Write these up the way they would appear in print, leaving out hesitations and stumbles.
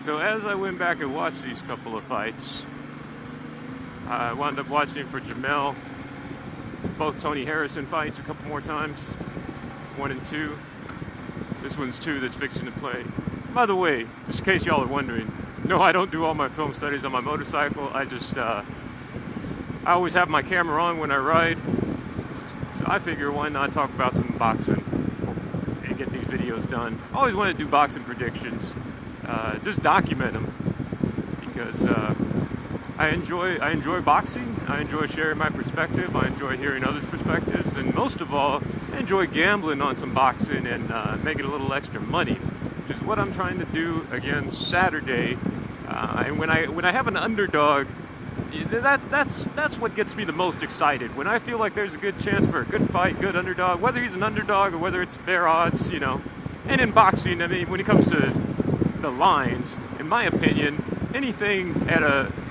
So as I went back and watched these couple of fights, I wound up watching for Jermell both Tony Harrison fights a couple more times, 1 and 2. This one's 2 that's fixing to play. By the way, just in case y'all are wondering, no, I don't do all my film studies on my motorcycle. I always have my camera on when I ride. So I figure why not talk about some boxing and get these videos done. I always want to do boxing predictions. Just document them because I enjoy boxing. I enjoy sharing my perspective. I enjoy hearing others' perspectives, and most of all, I enjoy gambling on some boxing and making a little extra money, which is what I'm trying to do again Saturday. And when I have an underdog, that's what gets me the most excited. When I feel like there's a good chance for a good fight, good underdog, whether he's an underdog or whether it's fair odds, And in boxing, I mean, when it comes to the lines, in my opinion, anything at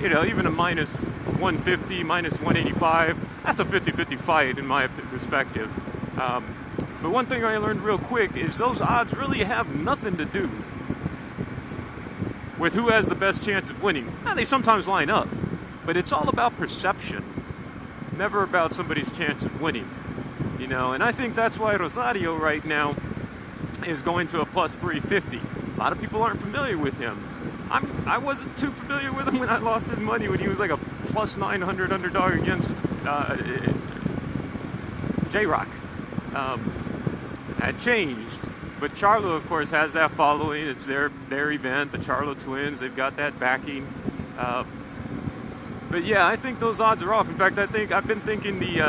even a minus 150, minus 185, that's a 50-50 fight in my perspective. But one thing I learned real quick is those odds really have nothing to do with who has the best chance of winning. Now, they sometimes line up, but it's all about perception, never about somebody's chance of winning. And I think that's why Rosario right now is going to a plus 350. A lot of people aren't familiar with him. I wasn't too familiar with him when I lost his money when he was like a plus 900 underdog against J-Rock. That changed. But Charlo, of course, has that following. It's their event, the Charlo twins. They've got that backing. But yeah, I think those odds are off. In fact, I've been thinking the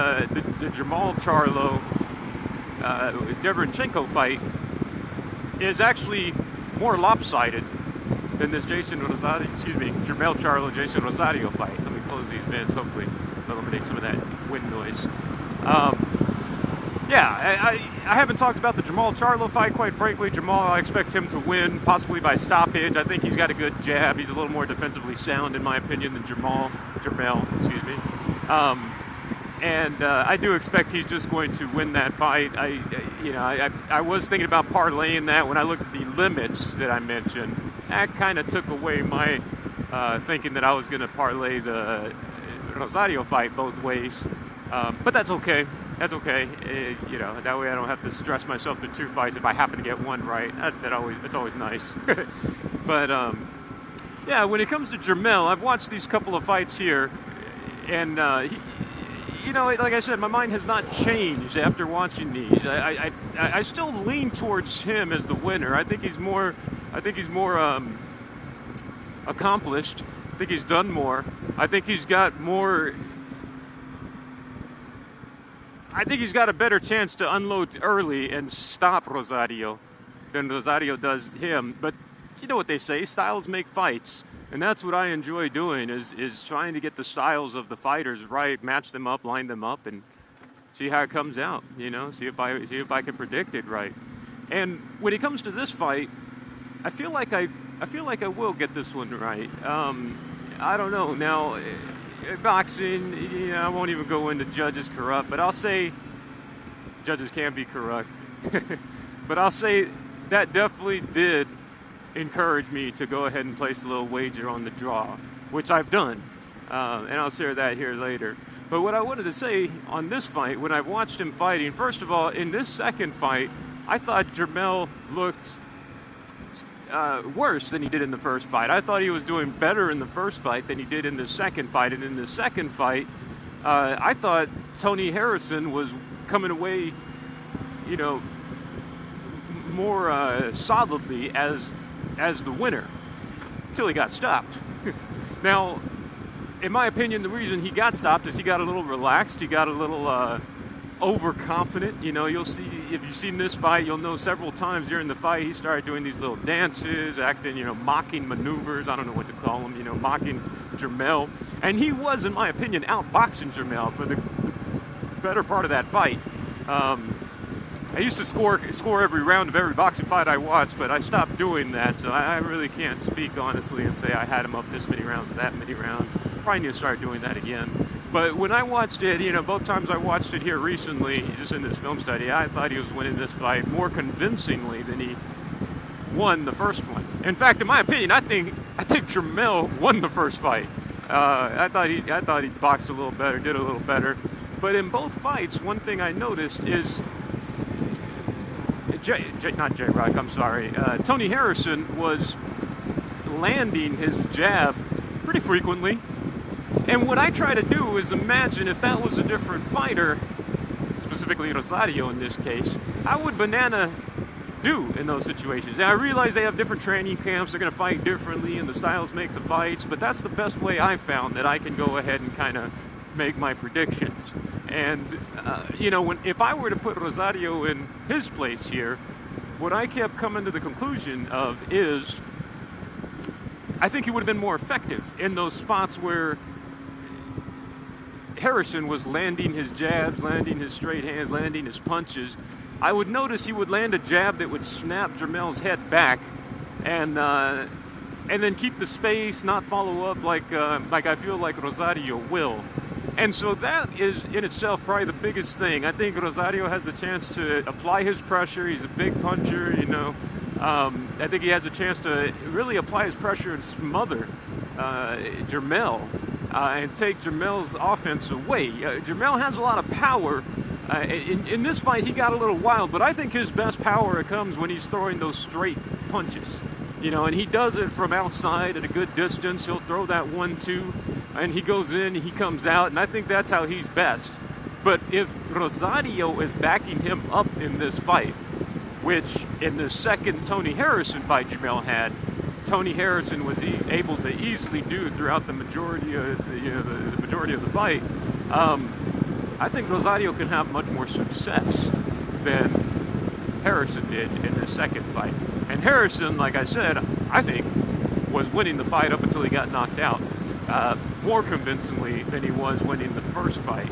Jermell Charlo Derevyanchenko fight is actually more lopsided than this Jermell Charlo Jeison Rosario fight. Let me close these vents, hopefully eliminate some of that wind noise. I haven't talked about the Jermell Charlo fight, quite frankly. Jermell, I expect him to win, possibly by stoppage. I think he's got a good jab. He's a little more defensively sound, in my opinion, than Jermell. I do expect he's just going to win that fight. I was thinking about parlaying that when I looked at the limits that I mentioned. That kind of took away my thinking that I was going to parlay the Rosario fight both ways. But that's okay. That's okay. That way I don't have to stress myself to 2 fights if I happen to get one right. It's always nice. But when it comes to Jermell, I've watched these couple of fights here, and like I said, my mind has not changed after watching these. I still lean towards him as the winner. I think he's more accomplished. I think he's done more. I think he's got a better chance to unload early and stop Rosario than Rosario does him. But you know what they say, styles make fights. And that's what I enjoy doing is trying to get the styles of the fighters right, match them up, line them up, and see how it comes out, see if I can predict it right. And when it comes to this fight, I feel like I will get this one right. I don't know. Now, boxing, I won't even go into judges corrupt, but I'll say judges can be corrupt. But I'll say that definitely did encourage me to go ahead and place a little wager on the draw, which I've done. And I'll share that here later. But what I wanted to say on this fight, when I've watched him fighting, first of all, in this second fight, I thought Jermell looked worse than he did in the first fight. I thought he was doing better in the first fight than he did in the second fight. And in the second fight, I thought Tony Harrison was coming away, more solidly as the winner until he got stopped. Now, in my opinion, the reason he got stopped is he got a little relaxed. He got a little overconfident. You'll see, if you've seen this fight, you'll know several times during the fight he started doing these little dances, acting, mocking maneuvers. I don't know what to call them, mocking Jermell. And he was, in my opinion, outboxing Jermell for the better part of that fight. I used to score every round of every boxing fight I watched, but I stopped doing that, so I really can't speak honestly and say I had him up this many rounds, that many rounds. Probably need to start doing that again. But when I watched it, both times I watched it here recently, just in this film study, I thought he was winning this fight more convincingly than he won the first one. In fact, in my opinion, I think Jermell won the first fight. I thought he boxed a little better, did a little better. But in both fights, one thing I noticed is Tony Harrison was landing his jab pretty frequently. And what I try to do is imagine if that was a different fighter, specifically Rosario in this case, how would Banana do in those situations? And I realize they have different training camps, they're going to fight differently, and the styles make the fights, but that's the best way I've found that I can go ahead and kind of make my predictions. And, if I were to put Rosario in his place here, what I kept coming to the conclusion of is I think he would have been more effective in those spots where Harrison was landing his jabs, landing his straight hands, landing his punches. I would notice he would land a jab that would snap Jermell's head back, and then keep the space, not follow up like I feel like Rosario will. And so that is in itself probably the biggest thing. I think Rosario has the chance to apply his pressure. He's a big puncher, I think he has a chance to really apply his pressure and smother Jermell and take Jermell's offense away. Jermell has a lot of power. In this fight, he got a little wild, but I think his best power comes when he's throwing those straight punches. And he does it from outside at a good distance. He'll throw that 1-2, and he goes in, he comes out, and I think that's how he's best. But if Rosario is backing him up in this fight, which in the second Tony Harrison fight Jermell had, Tony Harrison was able to easily do throughout the majority of the fight, I think Rosario can have much more success than Harrison did in the second fight. And Harrison, like I said, I think was winning the fight up until he got knocked out, more convincingly than he was winning the first fight.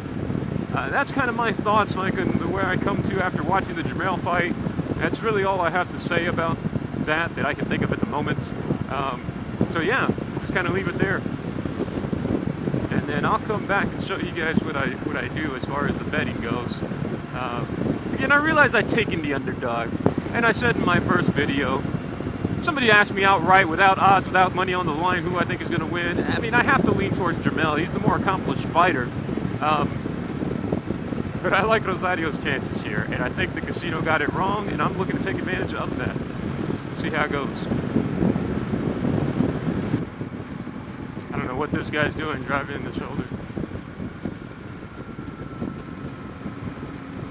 That's kind of my thoughts, Mike, and where I come to after watching the Jermell fight. That's really all I have to say about that I can think of at the moment. So yeah, just kind of leave it there. And then I'll come back and show you guys what I do as far as the betting goes. Again, I realize I've taken the underdog. And I said in my first video, somebody asked me outright, without odds, without money on the line, who I think is going to win. I mean, I have to lean towards Jermell. He's the more accomplished fighter. But I like Rosario's chances here. And I think the casino got it wrong, and I'm looking to take advantage of that. See how it goes. I don't know what this guy's doing, driving in the shoulder.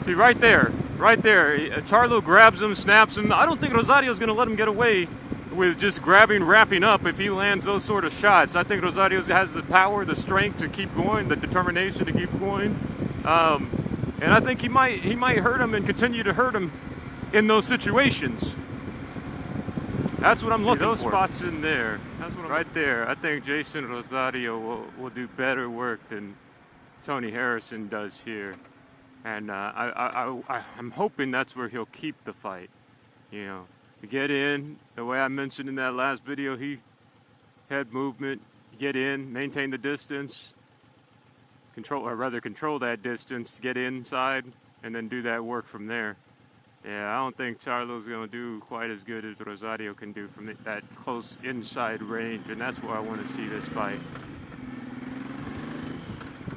See, right there. Charlo grabs him, snaps him. I don't think Rosario's going to let him get away with just grabbing, wrapping up if he lands those sort of shots. I think Rosario has the power, the strength to keep going, the determination to keep going. And I think he might hurt him and continue to hurt him in those situations. That's what I'm looking for. Those spots in there. That's what right there. I think Jeison Rosario will do better work than Tony Harrison does here. And I'm hoping that's where he'll keep the fight. Get in, the way I mentioned in that last video, he head movement, get in, maintain the distance, control that distance, get inside, and then do that work from there. Yeah, I don't think Charlo's going to do quite as good as Rosario can do from that close inside range, and that's where I want to see this fight.